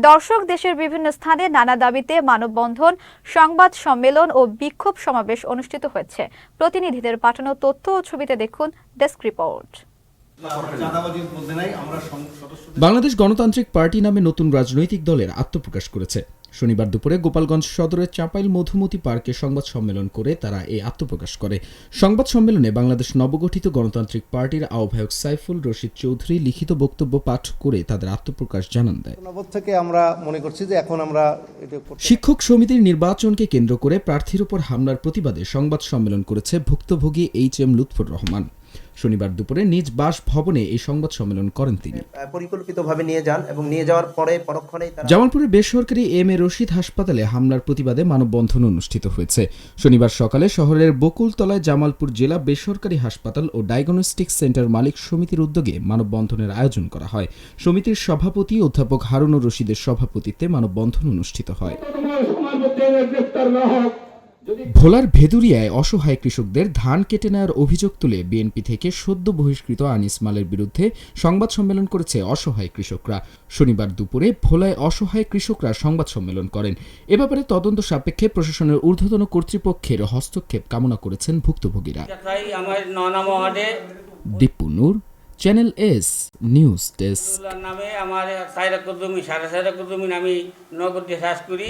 দর্শক, দেশের বিভিন্ন স্থানে নানা দাবিতে মানববন্ধন, সংবাদ সম্মেলন ও বিক্ষোভ সমাবেশ অনুষ্ঠিত হয়েছে। প্রতিনিধিদের পাঠানো তথ্য ও ছবিতে দেখুন ডেস্ক রিপোর্ট। বাংলাদেশ গণতান্ত্রিক পার্টি নামে নতুন রাজনৈতিক দলের আত্মপ্রকাশ করেছে। শনিবার দুপুরে গোপালগঞ্জ সদরের চাঁপাইল মধুমতি পার্কে সংবাদ সম্মেলন করে তারা এই আত্মপ্রকাশ করে। সংবাদ সম্মেলনে বাংলাদেশ নবগঠিত গণতান্ত্রিক পার্টির আহ্বায়ক সাইফুল রশিদ চৌধুরী লিখিত বক্তব্য পাঠ করে তাদের আত্মপ্রকাশ জানান দেয়। আমরা মনে করছি যে এখন আমরা শিক্ষক সমিতির নির্বাচনকে কেন্দ্র করে প্রার্থীর উপর হামলার প্রতিবাদে সংবাদ সম্মেলন করেছে ভুক্তভোগী এইচ.এম. লুৎফর রহমান। শনিবার দুপুরে নিজ বাসভবনে এই সংবাদ সম্মেলন করেন তিনি। পরিকল্পিতভাবে নিয়ে যান এবং নিয়ে যাওয়ার পরে পরক্ষণেই জামালপুরের বেসরকারি এম.এ. রশিদ হাসপাতালে হামলার প্রতিবাদে মানববন্ধন অনুষ্ঠিত হয়েছে। শনিবার সকালে শহরের বকুলতলায় জামালপুর জেলা বেসরকারি হাসপাতাল ও ডায়াগনস্টিক সেন্টার মালিক সমিতির উদ্যোগে মানববন্ধনের আয়োজন করা হয়। সমিতির সভাপতি অধ্যাপক হারুনুর রশিদের সভাপতিত্বে মানববন্ধন অনুষ্ঠিত হয়। ভোলার ভেদুরিয়ায় অসহায় কৃষকদের ধান কেটে নেওয়ার অভিযোগ তুলে বিএনপি থেকে সদ্য বহিষ্কৃত আনিস মালের বিরুদ্ধে সংবাদ সম্মেলন করেছে অসহায় কৃষকরা। শনিবার দুপুরে ভোলায় অসহায় কৃষকরা সংবাদ সম্মেলন করেন। এ ব্যাপারে তদন্ত সাপেক্ষে প্রশাসনের ঊর্ধ্বতন কর্তৃপক্ষের হস্তক্ষেপ কামনা করেছেন ভুক্তভোগীরা। দীপু নূর, চ্যানেল এস নিউজ ডেস্ক। নামে আমার 4 একর জমি 4.5 একর জমি আমি নগদ দিয়ে চাষ করি।